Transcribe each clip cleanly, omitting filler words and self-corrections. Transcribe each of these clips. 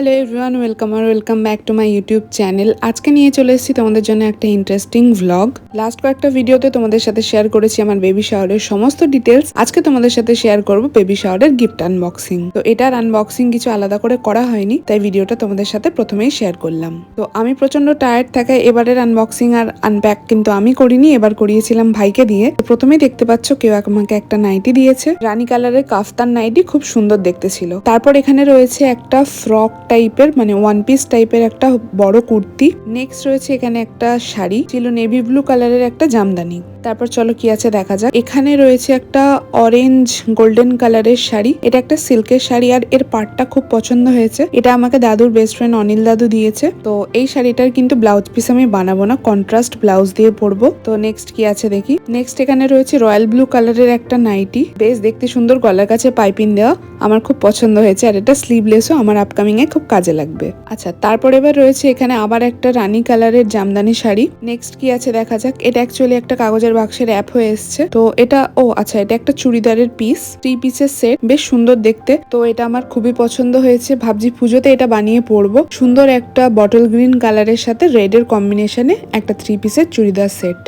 Hello everyone, welcome back to my YouTube channel. আজকে নিয়ে চলে এসেছি তোমাদের জন্য একটা ইন্টারেস্টিং ভ্লগ। লাস্ট কয়েকটা ভিডিওতে তোমাদের সাথে শেয়ার করেছি আমার বেবি শাওয়ারের সমস্ত ডিটেলস। আজকে তোমাদের সাথে শেয়ার করব বেবি শাওয়ারের গিফট আনবক্সিং। তো এটার আনবক্সিং কিছু আলাদা করে করা হয়নি, তাই ভিডিওটা তোমাদের সাথে প্রথমেই শেয়ার করলাম। তো আমি প্রচন্ড টায়ার্ড থাকায় এবারের আনবক্সিং আর আনপ্যাক কিন্তু আমি করিনি, এবার করিয়েছিলাম ভাইকে দিয়ে। তো প্রথমেই দেখতে পাচ্ছ কেউ আমাকে একটা নাইটি দিয়েছে, রানী কালারের কাফতান নাইটি, খুব সুন্দর দেখতে ছিল। তারপর এখানে রয়েছে একটা ফ্রক টাইপের মানে ওয়ান পিস টাইপের একটা বড় কুর্তি। নেক্সট রয়েছে এখানে একটা শাড়ি, ছিল নেভি ব্লু কালারের একটা জামদানি। তারপর চলো কি আছে দেখা যাক। এখানে রয়েছে একটা অরেঞ্জ গোল্ডেন কালারের শাড়ি, এটা একটা সিল্কের শাড়ি আর এর পাড়টা খুব পছন্দ হয়েছে। এটা আমাকে দাদুর বেস্ট ফ্রেন্ড অনিল দাদু দিয়েছে। তো এই শাড়িটার কিন্তু ব্লাউজ পিস আমি বানাবো না, কন্ট্রাস্ট ব্লাউজ দিয়ে পরবো। তো নেক্সট কি আছে দেখি। নেক্সট এখানে রয়েছে রয়্যাল ব্লু কালারের একটা নাইটি, বেশ দেখতে সুন্দর, গলার কাছে পাইপিং দেওয়া, আমার খুব পছন্দ হয়েছে। আর এটা স্লিভলেসও, আমার আপকামিং এ খুব কাজে লাগবে। আচ্ছা, তারপর এবার রয়েছে এখানে আবার একটা রানী কালারের জামদানি শাড়ি। নেক্সট কি আছে দেখা যাক। এটা অ্যাকচুয়ালি একটা কাগজের বাক্সের অ্যাপ হয়ে এসছে। তো এটা আচ্ছা, এটা একটা চুড়িদারের পিস, 3 পিসের সেট, বেশ সুন্দর দেখতে। তো এটা আমার খুবই পছন্দ হয়েছে, ভাবছি পুজোতে এটা বানিয়ে পরবো। সুন্দর একটা বটল গ্রিন কালারের সাথে রেড এর কম্বিনেশনে একটা 3 পিসের চুড়িদার সেট।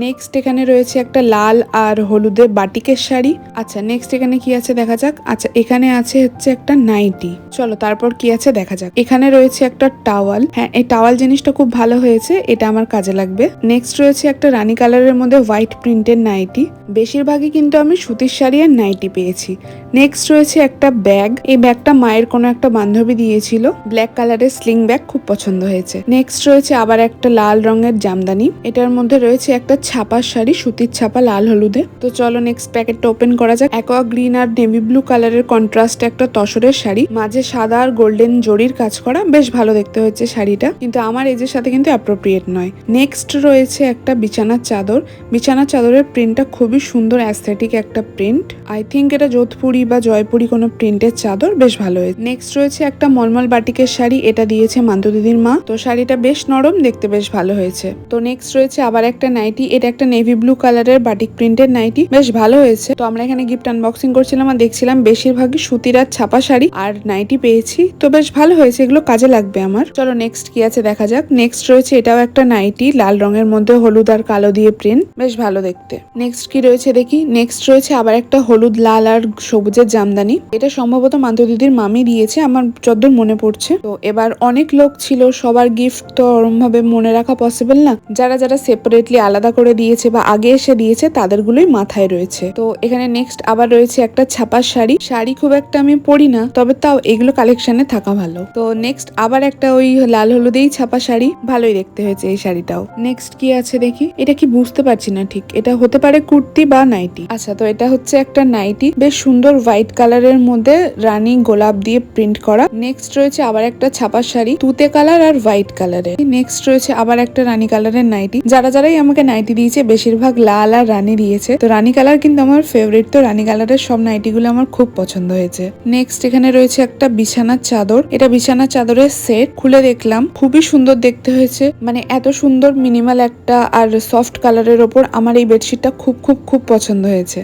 নেক্সট এখানে রয়েছে একটা লাল আর হলুদের বাটিকের শাড়ি। আচ্ছা, নেক্সট এখানে কি আছে দেখা যাক। আচ্ছা, এখানে আছে হচ্ছে একটা নাইটি। চলো তারপর কি আছে দেখা যাক। এখানে রয়েছে একটা টাওয়াল, হ্যাঁ এই টাওয়াল জিনিসটা খুব ভালো হয়েছে, এটা আমার কাজে লাগবে। নেক্সট রয়েছে একটা রানী কালারের মধ্যে হোয়াইট প্রিন্টের নাইটি। বেশিরভাগই কিন্তু আমি সুতির শাড়ি আর নাইটি পেয়েছি। নেক্সট রয়েছে একটা ব্যাগ, এই ব্যাগটা মায়ের কোনো একটা বান্ধবী দিয়েছিল, ব্ল্যাক কালারের স্লিং ব্যাগ, খুব পছন্দ হয়েছে। নেক্সট রয়েছে আবার একটা লাল রঙের জামদানি, এটার মধ্যে রয়েছে একটা ছাপার শাড়ি, সুতির ছাপা, লাল হলুদে। তো চলো নেক্সট প্যাকেটটা ওপেন করা যাক। অ্যাকোয়া গ্রিন আর নেভি ব্লু কালারের কন্ট্রাস্ট একটা তসরের শাড়ি, মাঝে সাদা আর গোল্ডেন জরির কাজ করা, বেশ ভালো দেখতে হচ্ছে শাড়িটা, কিন্তু আমার এজের সাথে কিন্তু অ্যাপ্রোপ্রিয়েট নয়। নেক্সট রয়েছে একটা বিছানার চাদর, বিছানার চাদরের প্রিন্টটা খুবই সুন্দর, অ্যাস্থেটিক একটা প্রিন্ট। আই থিঙ্ক এটা যোধপুরি বা জয়পুরি কোনো প্রিন্টের চাদর, বেশ ভালো হয়েছে। নেক্সট রয়েছে একটা মলমল বাটিকের শাড়ি, এটা দিয়েছে মান্তু দিদির মা। তো শাড়িটা বেশ নরম, দেখতে বেশ ভালো হয়েছে। তো নেক্সট রয়েছে আবার একটা নাইটি, এটা একটা নেভি ব্লু কালারের বাটিক প্রিন্টের নাইটি, বেশ ভালো হয়েছে। তো আমরা এখানে গিফট আনবক্সিং করছিলাম আর দেখছিলাম বেশিরভাগই সুতির আর ছাপা শাড়ি আর নাইটি পেয়েছি, তো বেশ ভালো হয়েছে, এগুলো কাজে লাগবে আমার। চলো নেক্সট কি আছে দেখা যাক। নেক্সট রয়েছে এটাও একটা নাইটি, লাল রঙের মধ্যে হলুদ আর কালো দিয়ে প্রিন্ট, বেশ ভালো দেখতে। নেক্সট কি রয়েছে দেখি। নেক্সট রয়েছে আবার একটা হলুদ, লাল আর সবুজের জামদানি, এটা সম্ভবত মান্তু দিদির মামি দিয়েছে আমার যতদূর মনে পড়ছে। তো এবার অনেক লোক ছিল, সবার গিফট তো ওরম ভাবে মনে রাখা পসিবল না, যারা যারা সেপারেটলি আলাদা করে দিয়েছে বা আগে এসে দিয়েছে তাদেরগুলোই মাথায় রয়েছে। তো এখানে নেক্সট আবার রয়েছে একটা ছাপার শাড়ি, শাড়ি খুব একটা আমি পরি না, তবে তাও এগুলো কালেকশনে থাকা ভালো। তো নেক্সট আবার একটা ওই লাল হলুদেই ছাপা শাড়ি, ভালোই দেখতে হয়েছে এই শাড়িটাও। নেক্সট কি আছে দেখি। এটা কি বুঝতে পারছি না ঠিক, এটা হতে পারে কুর্তি বা নাইটি। আচ্ছা, তো এটা হচ্ছে একটা নাইটি, বেশ সুন্দর হোয়াইট কালারের মধ্যে রানী গোলাপ দিয়ে প্রিন্ট করা। নেক্সট রয়েছে আবার একটা ছাপার শাড়ি, তুতে কালার আর হোয়াইট কালারের। নেক্সট রয়েছে আবার একটা রানী কালারের নাইটি, যারাই আমাকে নাইটি দিয়েছে বেশিরভাগ লাল আর রানী দিয়েছে। তো রানী কালার কিন্তু আমার ফেভারিট, তো রানী কালারের সব নাইটি গুলো আমার খুব পছন্দ হয়েছে। নেক্সট এখানে রয়েছে একটা বিছানার চাদর, এটা বিছানার চাদরের সেট, খুলে দেখলাম খুবই সুন্দর দেখতে হয়েছে, মানে এত সুন্দর মিনিমাল একটা আর সফট কালারের ওপর আমার এই বেডশিটটা খুব খুব খুব পছন্দ হয়েছে।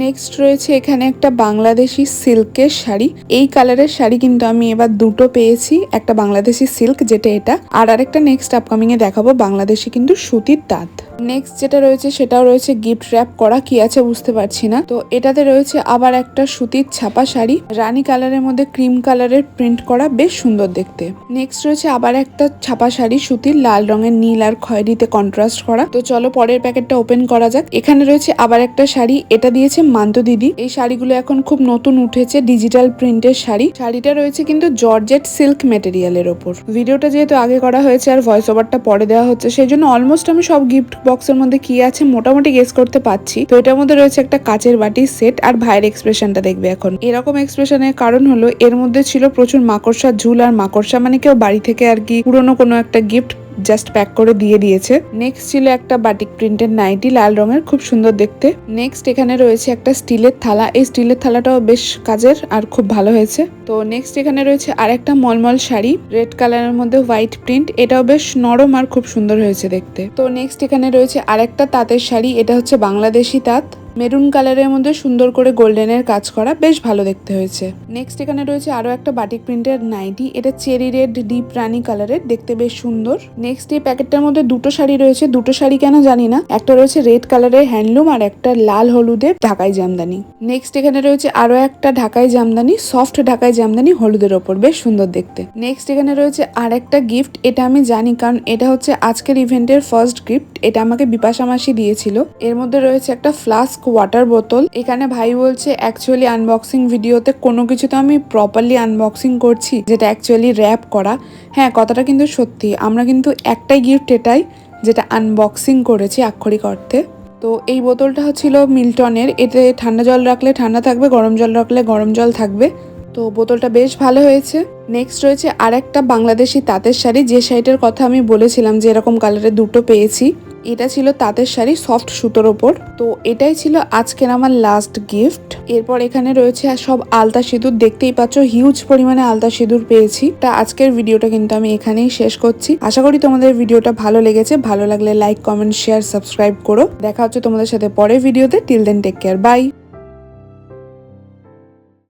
নেক্সট রয়েছে এখানে একটা বাংলাদেশি সিল্কের শাড়ি, এই কালারের শাড়ি কিন্তু আমি এবার দুটো পেয়েছি, একটা বাংলাদেশি সিল্ক যেটা এটা, আর আরেকটা নেক্সট আপকামিং এ দেখাবো বাংলাদেশি কিন্তু সুতির তাঁত। নেক্সট যেটা রয়েছে সেটাও রয়েছে গিফট র্যাপ করা, কি আছে বুঝতে পারছি না। তো এটাতে রয়েছে আবার একটা সুতির ছাপা শাড়ি, রানী কালারের মধ্যে ক্রিম কালারের প্রিন্ট করা, বেশ সুন্দর দেখতে। নেক্সট রয়েছে আবার একটা ছাপা শাড়ি, সুতির লাল রঙের নীল আর খয়েরিতে কন্ট্রাস্ট করা। তো চলো পরের প্যাকেটটা ওপেন করা যাক। এখানে রয়েছে আবার একটা শাড়ি, এটা দিয়েছে মান্তু দিদি। এই শাড়িগুলো এখন খুব নতুন উঠেছে, ডিজিটাল প্রিন্টের শাড়ি, শাড়িটা রয়েছে কিন্তু জর্জেট সিল্ক ম্যাটেরিয়ালের ওপর। ভিডিওটা যেহেতু আগে করা হয়েছে আর ভয়েস ওভারটা পরে দেওয়া হচ্ছে, সেই জন্য অলমোস্ট আমি সব গিফট বক্সের মধ্যে কি আছে মোটামুটি গেস করতে পারছি। তো এটার মধ্যে রয়েছে একটা কাচের বাটির সেট, আর ভাইয়ের এক্সপ্রেশনটা দেখবে এখন। এরকম এক্সপ্রেশনের কারণ হলো এর মধ্যে ছিল প্রচুর মাকড়সার ঝুল, আর মাকড়সা মানে কেউ বাড়ি থেকে আর কি পুরনো কোনো একটা গিফট জাস্ট প্যাক করে দিয়ে দিয়েছে। নেক্সট ছিল একটা বাটিক প্রিন্টের নাইটি, লাল রঙের, খুব সুন্দর দেখতে। নেক্সট এখানে রয়েছে একটা স্টিলের থালা, এই স্টিলের থালাটাও বেশ কাজের আর খুব ভালো হয়েছে। তো নেক্সট এখানে রয়েছে আরেকটা মলমল শাড়ি, রেড কালারের মধ্যে হোয়াইট প্রিন্ট, এটাও বেশ নরম আর খুব সুন্দর হয়েছে দেখতে। তো নেক্সট এখানে রয়েছে আরেকটা তাঁতের শাড়ি, এটা হচ্ছে বাংলাদেশি তাঁত, মেরুন কালারের মধ্যে সুন্দর করে গোল্ডেনের কাজ করা, বেশ ভালো দেখতে হয়েছে। নেক্সট এখানে রয়েছে আরো একটা বাটিক প্রিন্টের নাইটি, এটা চেরি রেড ডিপ রানি কালারের, দেখতে বেশ সুন্দর। নেক্সট এই প্যাকেটটার মধ্যে দুটো শাড়ি রয়েছে, দুটো শাড়ি কেন জানি না, একটা রয়েছে রেড কালারের হ্যান্ডলুম আর একটা লাল হলুদের ঢাকাই জামদানি। নেক্সট এখানে রয়েছে আরো একটা ঢাকাই জামদানি, সফট ঢাকাই জামদানি হলুদের ওপর, বেশ সুন্দর দেখতে। নেক্সট এখানে রয়েছে আর একটা গিফট, এটা আমি জানি কারণ এটা হচ্ছে আজকের ইভেন্টের ফার্স্ট গিফট, এটা আমাকে বিপাশা মাসি দিয়েছিল। এর মধ্যে রয়েছে একটা ফ্লাস্ক ওয়াটার বোতল। এখানে ভাই বলছে অ্যাকচুয়ালি আনবক্সিং ভিডিওতে কোনো কিছু তো আমি প্রপারলি আনবক্সিং করছি, যেটা অ্যাকচুয়ালি র্যাপ করা। হ্যাঁ, কথাটা কিন্তু সত্যি, আমরা কিন্তু একটাই গিফট এটাই যেটা আনবক্সিং করেছি আক্ষরিক অর্থে। তো এই বোতলটা হচ্ছিল মিল্টনের, এতে ঠান্ডা জল রাখলে ঠান্ডা থাকবে, গরম জল রাখলে গরম জল থাকবে। তো বোতলটা বেশ ভালো হয়েছে। নেক্সট রয়েছে আর একটা বাংলাদেশি তাঁতের শাড়ি, যে শাড়িটার কথা আমি বলেছিলাম যে এরকম কালারের দুটো পেয়েছি। এটা ছিল তাঁতের শাড়ি সফট সুতোর ওপর। তো এটাই ছিল আজকের আমার লাস্ট গিফট। এরপর এখানে রয়েছে সব আলতা সিঁদুর, দেখতেই পাচ্ছ হিউজ পরিমাণে আলতা সিঁদুর পেয়েছি। তা আজকের ভিডিওটা কিন্তু আমি এখানেই শেষ করছি। আশা করি তোমাদের ভিডিওটা ভালো লেগেছে, ভালো লাগলে লাইক কমেন্ট শেয়ার সাবস্ক্রাইব করো। দেখা হচ্ছে তোমাদের সাথে পরের ভিডিওতে। Till then take care, by.